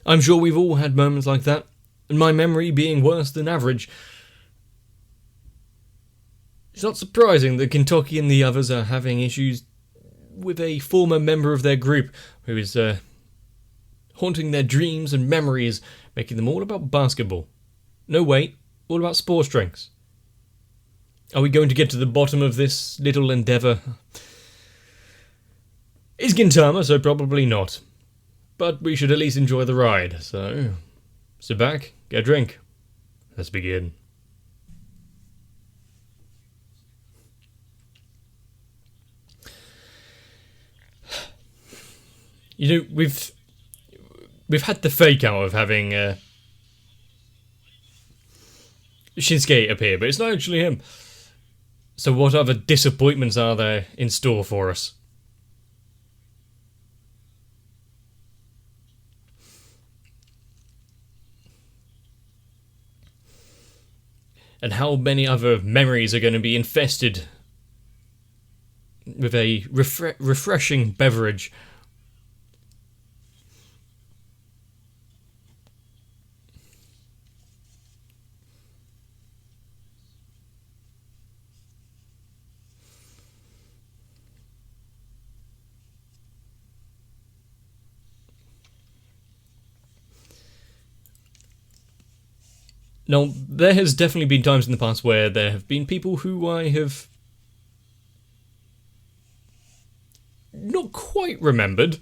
I'm sure we've all had moments like that, and my memory being worse than average, it's not surprising that Kentucky and the others are having issues with a former member of their group who is haunting their dreams and memories, making them all about basketball. No, wait, all about sports drinks. Are we going to get to the bottom of this little endeavour? It's Gintama, so probably not. But we should at least enjoy the ride, so sit back, get a drink. Let's begin. You know, we've had the fake out of having Shinsuke appear, but it's not actually him. So what other disappointments are there in store for us? And how many other memories are going to be infested with a refreshing beverage? Now, there has definitely been times in the past where there have been people who I have not quite remembered.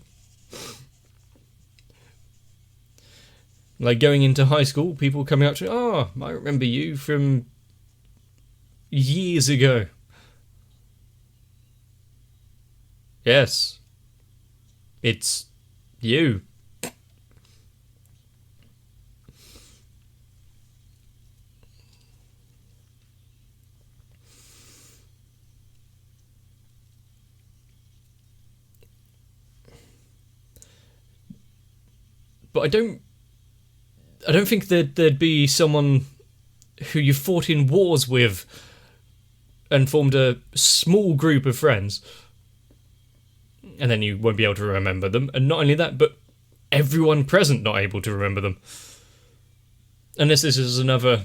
Like going into high school, people coming up to me, oh, I remember you from years ago. Yes, it's you. But I don't think that there'd be someone who you fought in wars with and formed a small group of friends, and then you won't be able to remember them. And not only that, but everyone present not able to remember them. Unless this is another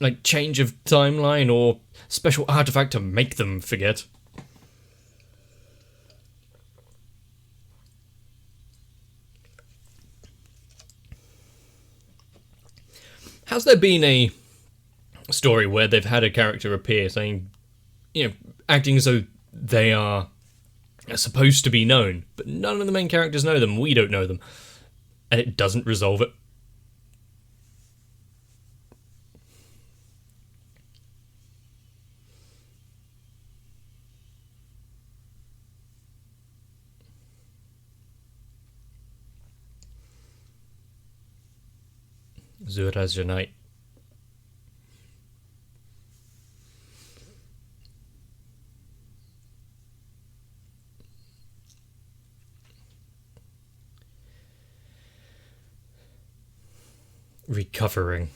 like change of timeline or special artifact to make them forget. Has there been a story where they've had a character appear saying, acting as though they are supposed to be known, but none of the main characters know them, we don't know them, and it doesn't resolve it? Zura's Janite. Recovering.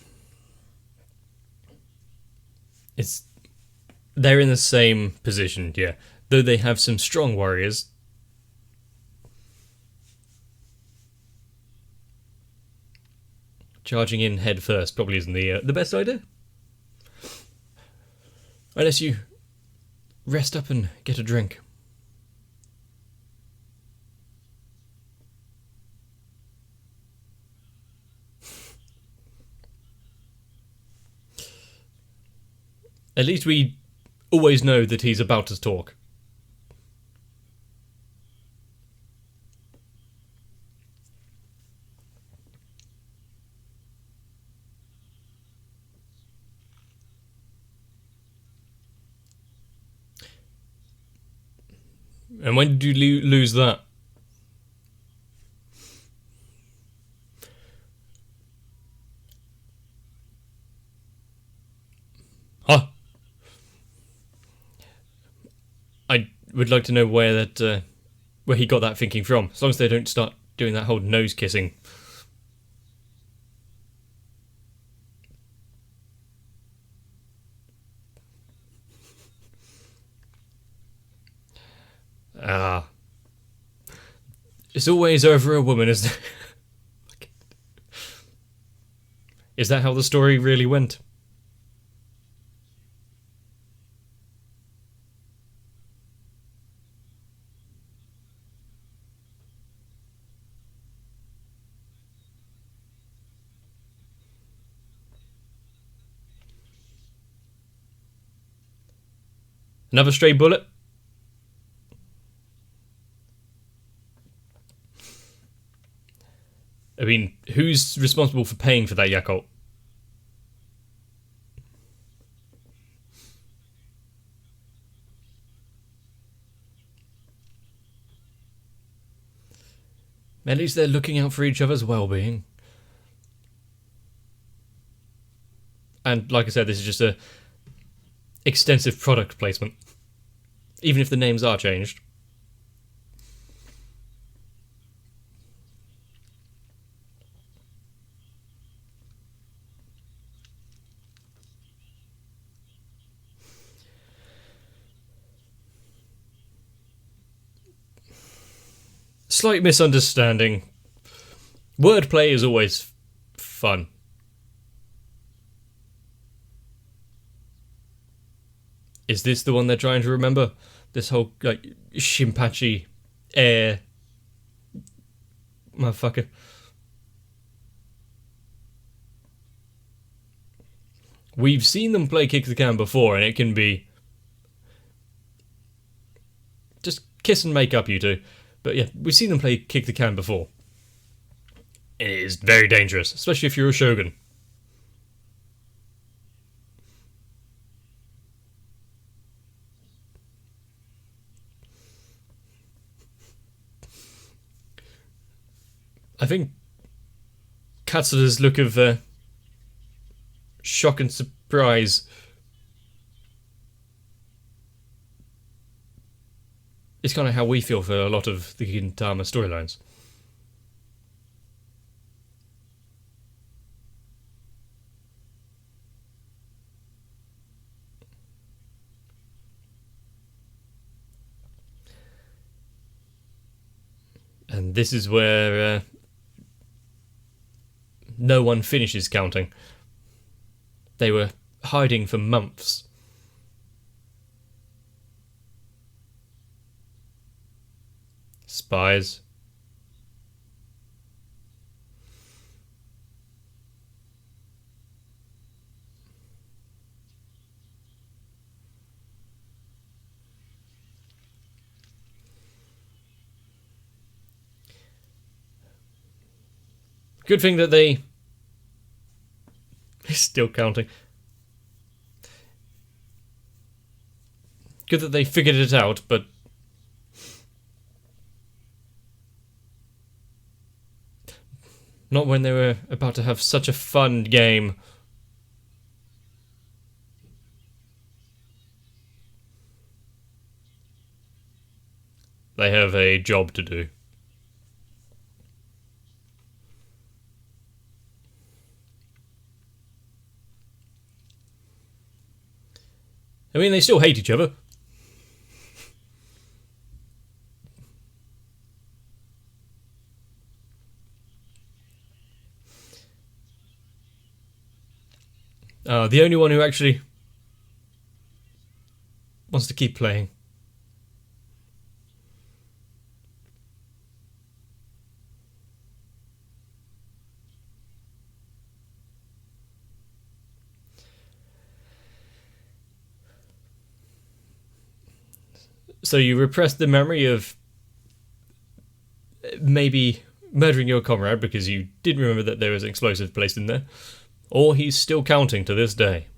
They're in the same position, yeah. Though they have some strong warriors. Charging in head first probably isn't the best idea. Unless you rest up and get a drink. At least we always know that he's about to talk. And when did you lose that? Huh? I would like to know where he got that thinking from. As long as they don't start doing that whole nose kissing. It's always over a woman, isn't it? Is that how the story really went? Another stray bullet? I mean, who's responsible for paying for that Yakult? At least they're looking out for each other's well-being. And like I said, this is just a extensive product placement. Even if the names are changed. Slight misunderstanding. Wordplay is always fun. Is this the one they're trying to remember? This whole, like, Shinpachi air motherfucker. We've seen them play Kick the Can before, and it can be just kiss and make up, you two. But yeah, we've seen them play Kick the Can before. It is very dangerous, especially if you're a shogun. I think Katsuda's look of shock and surprise is kind of how we feel for a lot of the Gintama storylines. And this is where no one finishes counting. They were hiding for months. Spies. Good thing that they... Still counting. Good that they figured it out, but... Not when they were about to have such a fun game. They have a job to do. I mean, they still hate each other. The only one who actually wants to keep playing. So you repressed the memory of maybe murdering your comrade because you didn't remember that there was an explosive placed in there. Or he's still counting to this day.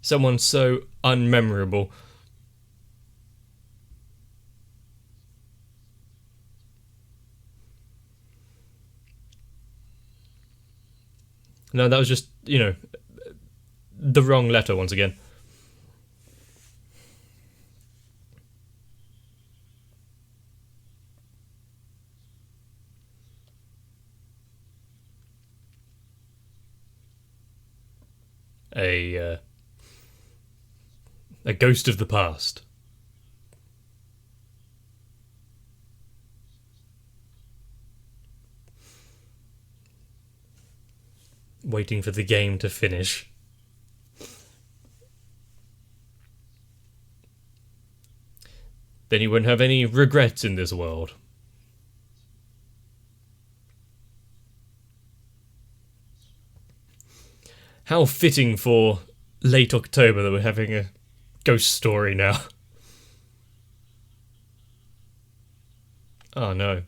Someone so unmemorable. No, that was just, you know, the wrong letter once again. a ghost of the past. Waiting for the game to finish. Then you wouldn't have any regrets in this world. How fitting for late October that we're having a ghost story now. Oh no.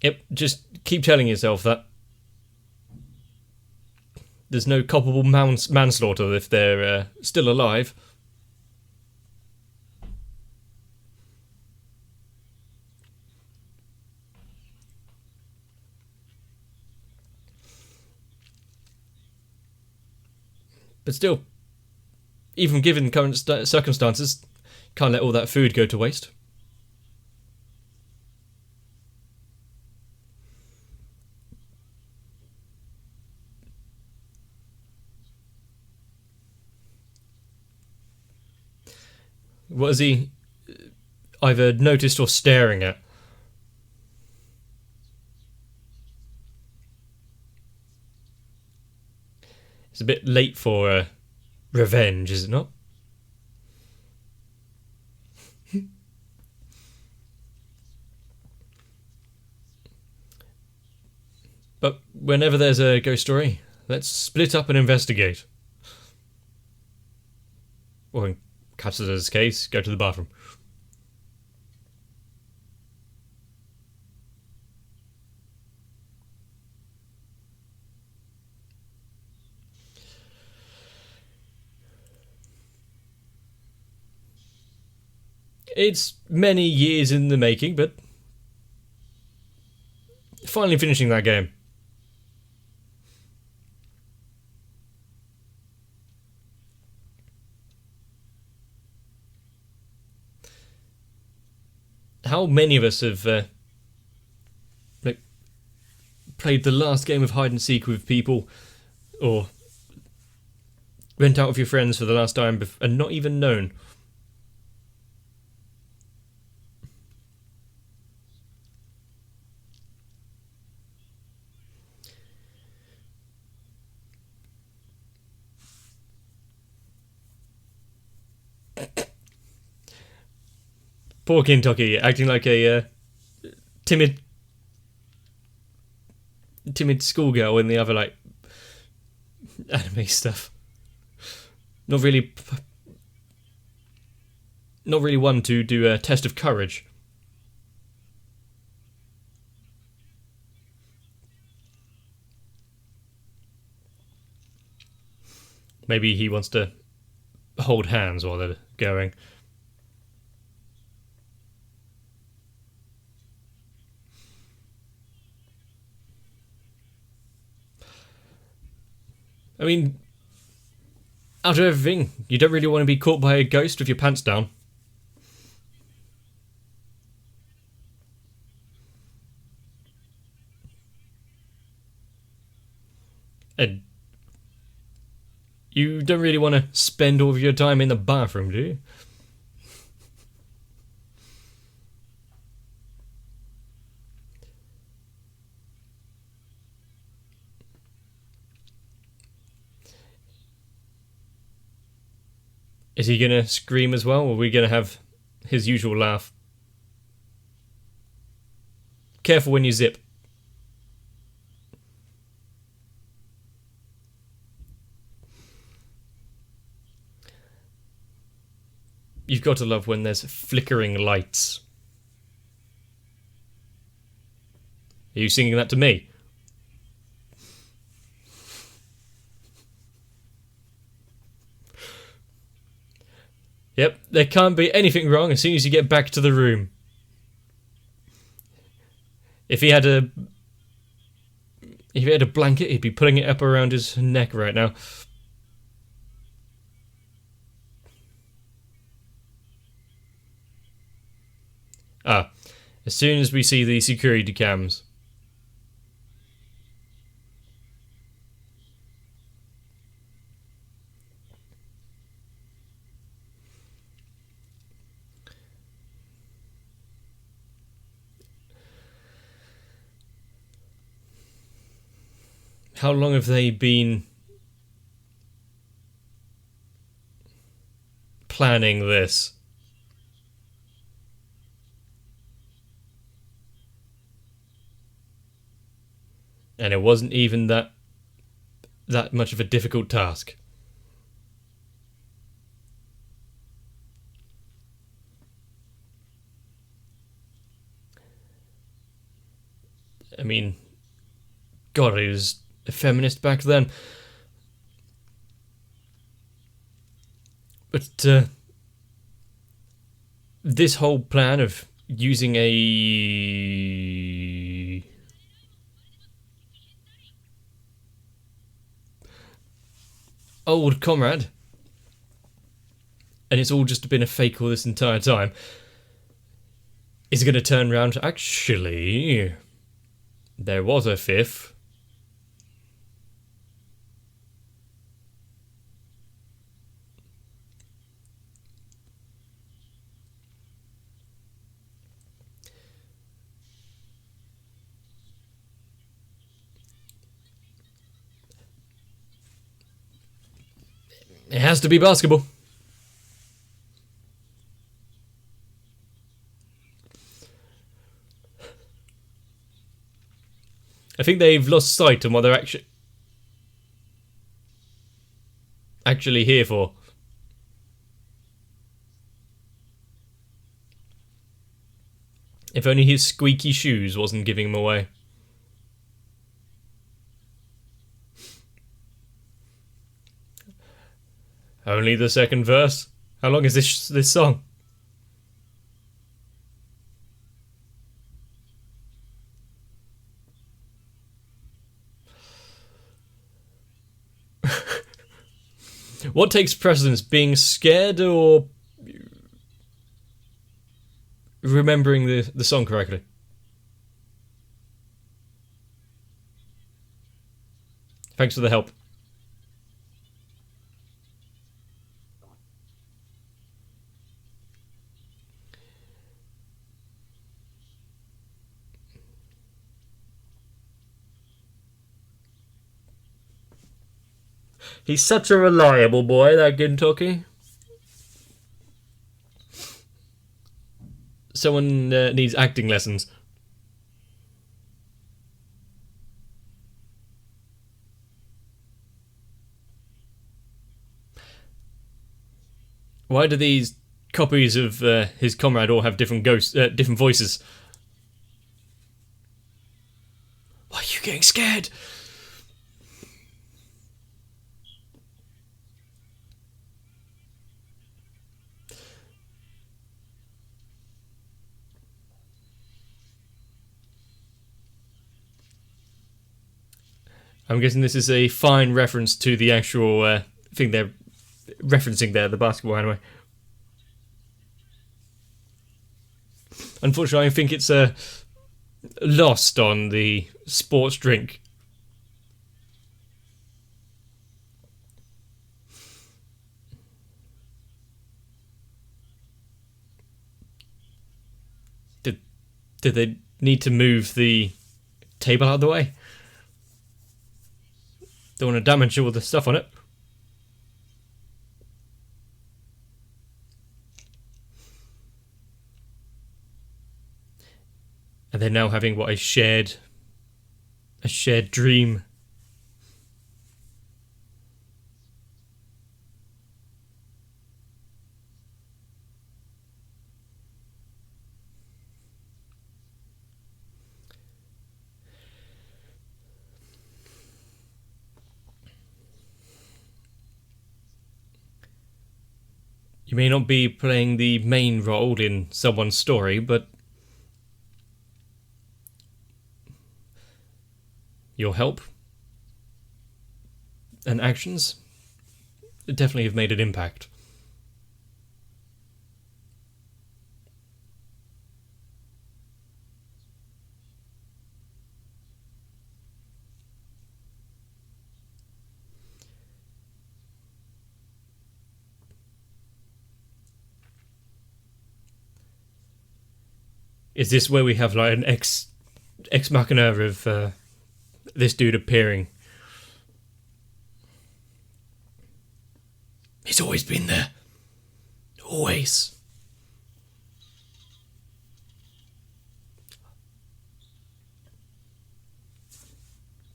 Yep, just keep telling yourself that. There's no culpable manslaughter if they're still alive. But still, even given current circumstances, can't let all that food go to waste. What is he either noticed or staring at? It's a bit late for revenge, is it not? But whenever there's a ghost story, let's split up and investigate. Or in Katsuda's case, go to the bathroom. It's many years in the making, but finally finishing that game. How many of us have played the last game of hide and seek with people, or went out with your friends for the last time and not even known? Poor Kentucky, acting like a timid schoolgirl in the other anime stuff. Not really one to do a test of courage. Maybe he wants to hold hands while they're going. I mean, out of everything, you don't really want to be caught by a ghost with your pants down. And you don't really want to spend all of your time in the bathroom, do you? Is he gonna scream as well, or are we gonna have his usual laugh? Careful when you zip. You've got to love when there's flickering lights. Are you singing that to me? Yep, there can't be anything wrong as soon as you get back to the room. If he had a blanket, he'd be putting it up around his neck right now. Ah, as soon as we see the security cams. How long have they been planning this? And it wasn't even that much of a difficult task. I mean, God, he was a feminist back then. But this whole plan of using a old comrade, and it's all just been a fake all this entire time, is going to turn around to, actually, there was a fifth. It has to be basketball. I think they've lost sight on what they're actually here for. If only his squeaky shoes wasn't giving him away. Only the second verse? How long is this song? What takes precedence, being scared or remembering the song correctly? Thanks for the help. He's such a reliable boy, that Gintoki. Someone needs acting lessons. Why do these copies of his comrade all have different different voices? Why are you getting scared? I'm guessing this is a fine reference to the actual thing they're referencing there, the basketball anime. Unfortunately, I think it's lost on the sports drink. Did they need to move the table out of the way? Don't want to damage all the stuff on it. And they're now having what, a shared dream. You may not be playing the main role in someone's story, but your help and actions definitely have made an impact. Is this where we have like an ex machina of this dude appearing? He's always been there. Always.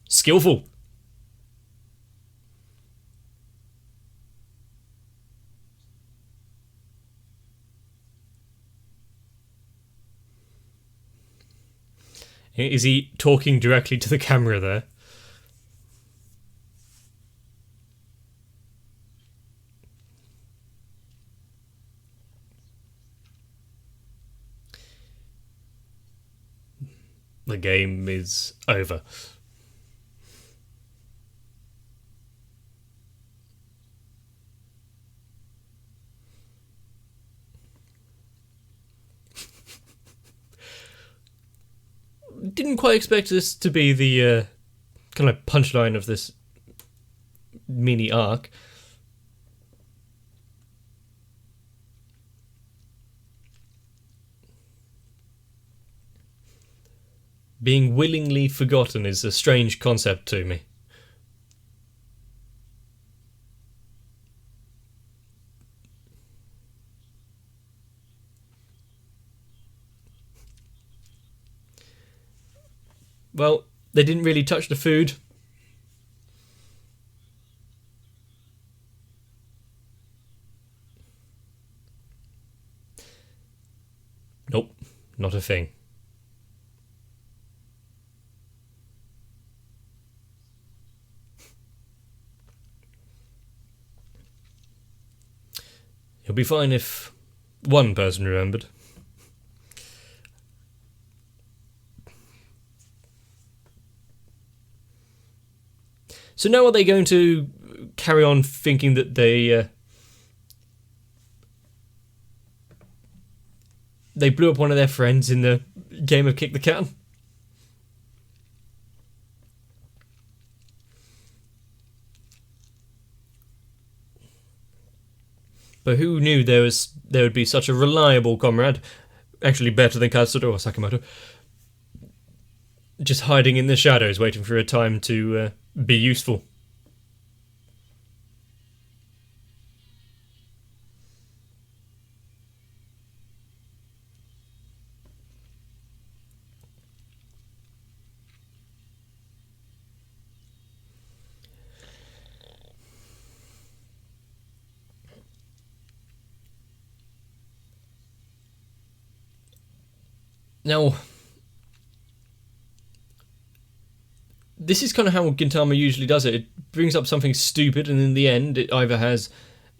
Skillful. Is he talking directly to the camera there? The game is over. Didn't quite expect this to be the kind of punchline of this mini arc. Being willingly forgotten is a strange concept to me. Well, they didn't really touch the food. Nope, not a thing. It'll be fine if one person remembered. So now are they going to carry on thinking that they blew up one of their friends in the game of Kick the Can? But who knew there would be such a reliable comrade, actually better than Katsuro or Sakamoto, just hiding in the shadows, waiting for a time to be useful. Now, this is kind of how Gintama usually does it. It brings up something stupid, and in the end, it either has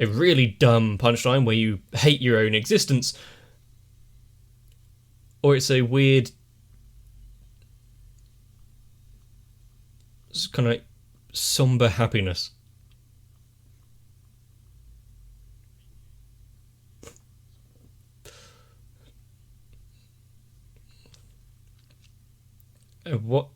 a really dumb punchline where you hate your own existence, or it's a weird, kind of somber happiness. What?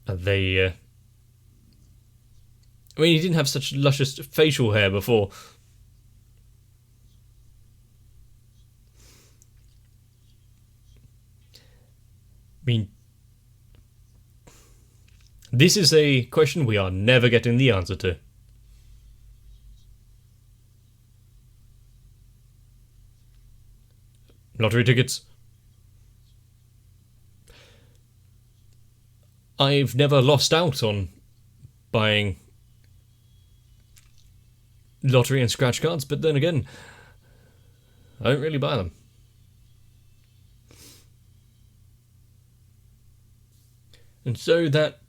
They, I mean, he didn't have such luscious facial hair before. I mean, this is a question we are never getting the answer to. Lottery tickets. I've never lost out on buying lottery and scratch cards, but then again, I don't really buy them. And so that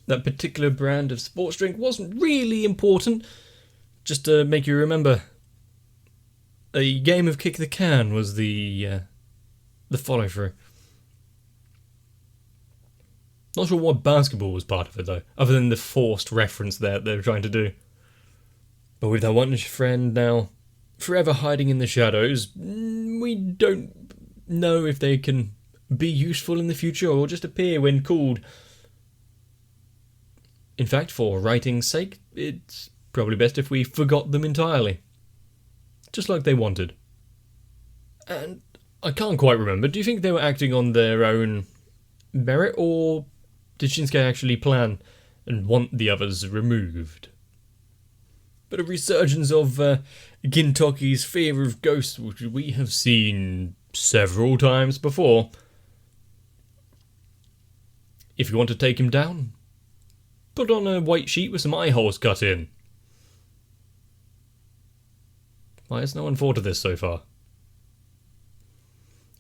particular brand of sports drink wasn't really important, just to make you remember. A game of Kick the Can was the follow through. Not sure why basketball was part of it though, other than the forced reference there they were trying to do. But with our one friend now forever hiding in the shadows, we don't know if they can be useful in the future or just appear when called. In fact, for writing's sake, it's probably best if we forgot them entirely. Just like they wanted. And I can't quite remember, do you think they were acting on their own merit, or did Shinsuke actually plan and want the others removed? But a resurgence of Gintoki's fear of ghosts, which we have seen several times before. If you want to take him down, put on a white sheet with some eye holes cut in. Why has no one thought of this so far?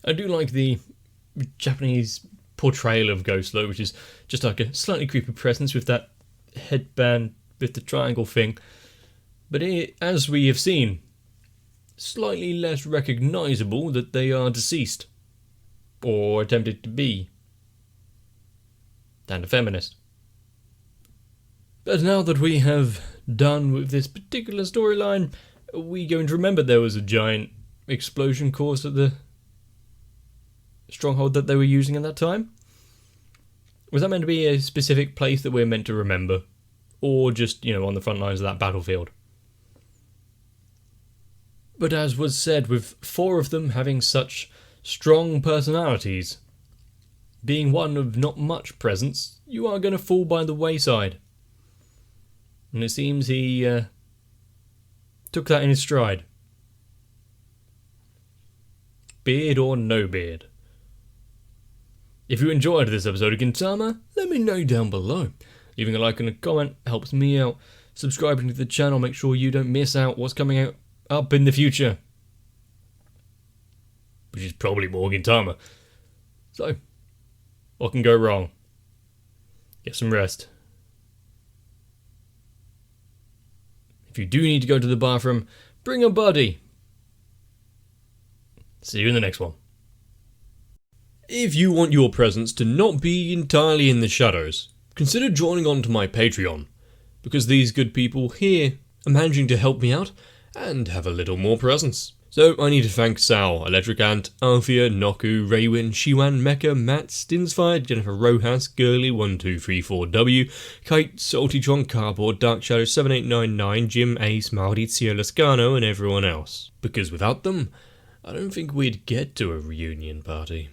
I do like the Japanese portrayal of ghosts though, which is just like a slightly creepy presence with that headband with the triangle thing. But as we have seen, slightly less recognisable that they are deceased, or attempted to be, than a feminist. But now that we have done with this particular storyline, are we going to remember there was a giant explosion caused at the stronghold that they were using at that time? Was that meant to be a specific place that we're meant to remember? Or just, on the front lines of that battlefield? But as was said, with 4 of them having such strong personalities, being one of not much presence, you are going to fall by the wayside. And it seems he took that in his stride. Beard or no beard. If you enjoyed this episode of Gintama, let me know down below. Leaving a like and a comment helps me out. Subscribing to the channel, make sure you don't miss out what's coming out up in the future. Which is probably more Gintama. So, what can go wrong? Get some rest. If you do need to go to the bathroom, bring a buddy. See you in the next one. If you want your presence to not be entirely in the shadows, consider joining on to my Patreon, because these good people here are managing to help me out and have a little more presence. So I need to thank Sal, Electric Ant, Althea, Noku, Raywin, Shiwan, Mecha, Matt, Stinsfire, Jennifer Rojas, Girly1234W, Kite, Saltytron, Cardboard, Dark Shadow 7899, Jim, Ace, Maurizio Lascano, and everyone else. Because without them, I don't think we'd get to a reunion party.